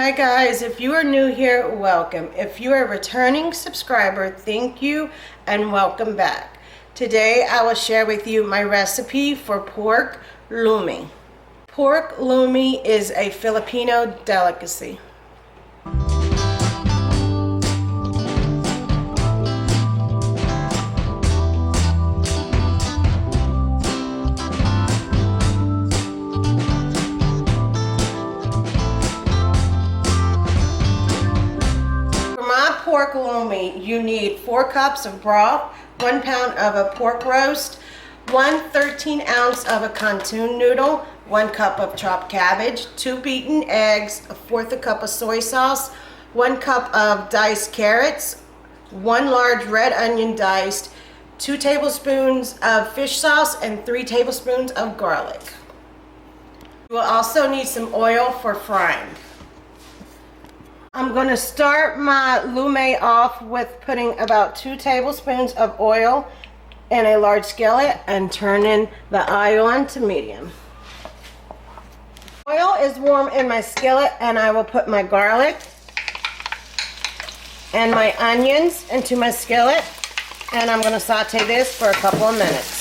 Hi guys, if you are new here, welcome. If you are a returning subscriber, thank you and welcome back. Today I will share with you my recipe for pork lomi. Pork lomi is a Filipino delicacy. Pork lomi, you need 4 cups of broth, 1 pound of a pork roast, 1 13-ounce of a canton noodle, 1 cup of chopped cabbage, 2 beaten eggs, 1/4 cup of soy sauce, 1 cup of diced carrots, 1 large red onion diced, 2 tablespoons of fish sauce, and 3 tablespoons of garlic. You will also need some oil for frying. I'm going to start my lomi off with putting about 2 tablespoons of oil in a large skillet and turning the eye on to medium. Oil is warm in my skillet and I will put my garlic and my onions into my skillet, and I'm going to saute this for a couple of minutes.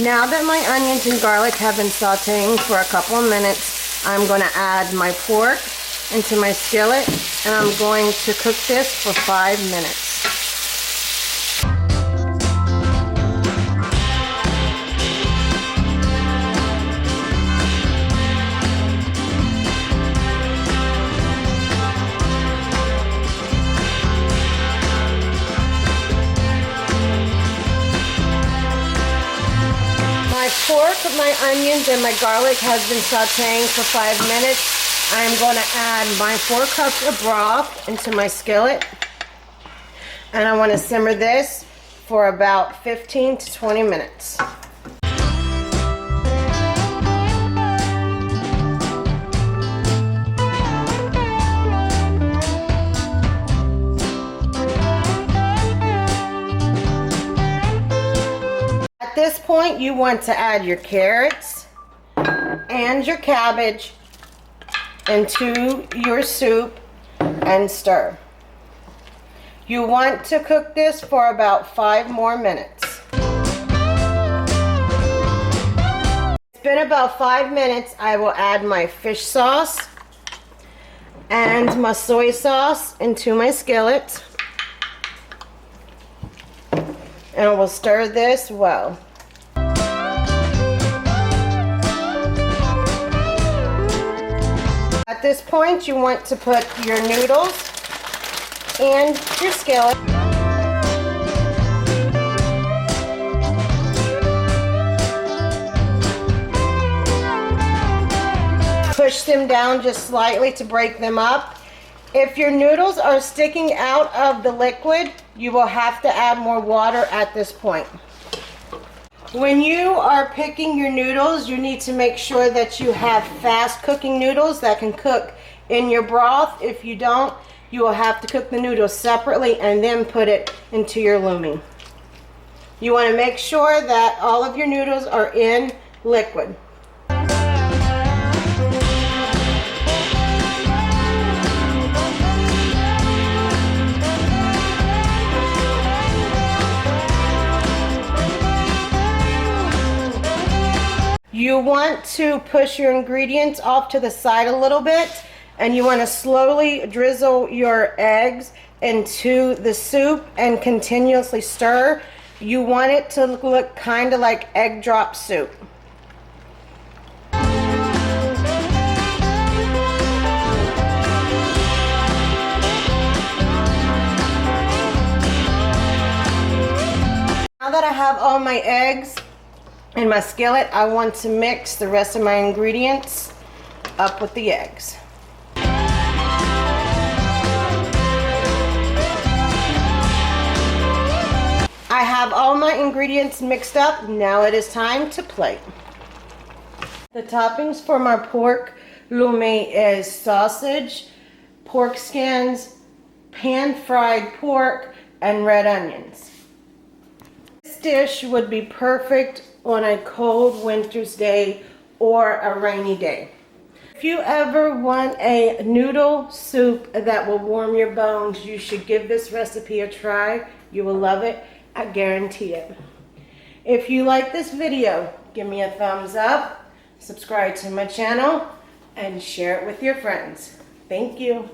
Now that my onions and garlic have been sauteing for a couple of minutes, I'm going to add my pork into my skillet and I'm going to cook this for 5 minutes. My pork, my onions, and my garlic has been sauteing for 5 minutes. I'm going to add my 4 cups of broth into my skillet. And I want to simmer this for about 15 to 20 minutes. At this point, you want to add your carrots and your cabbage into your soup and stir. You want to cook this for about 5 more minutes. It's been about 5 minutes. I will add my fish sauce and my soy sauce into my skillet. And I will stir this well. At this point, you want to put your noodles and your skillet. Push them down just slightly to break them up. If your noodles are sticking out of the liquid, you will have to add more water at this point. When you are picking your noodles, you need to make sure that you have fast cooking noodles that can cook in your broth. If you don't, you will have to cook the noodles separately and then put it into your lomi. You want to make sure that all of your noodles are in liquid. You want to push your ingredients off to the side a little bit, and you want to slowly drizzle your eggs into the soup and continuously stir. You want it to look kind of like egg drop soup. Now that I have all my eggs in my skillet, I want to mix the rest of my ingredients up with the eggs. I have all my ingredients mixed up. Now it is time to plate. The toppings for my pork lomi is sausage, pork skins, pan-fried pork, and red onions. This dish would be perfect on a cold winter's day or a rainy day. If you ever want a noodle soup that will warm your bones, you should give this recipe a try. You will love it, I guarantee it. If you like this video, give me a thumbs up, subscribe to my channel, and share it with your friends. Thank you.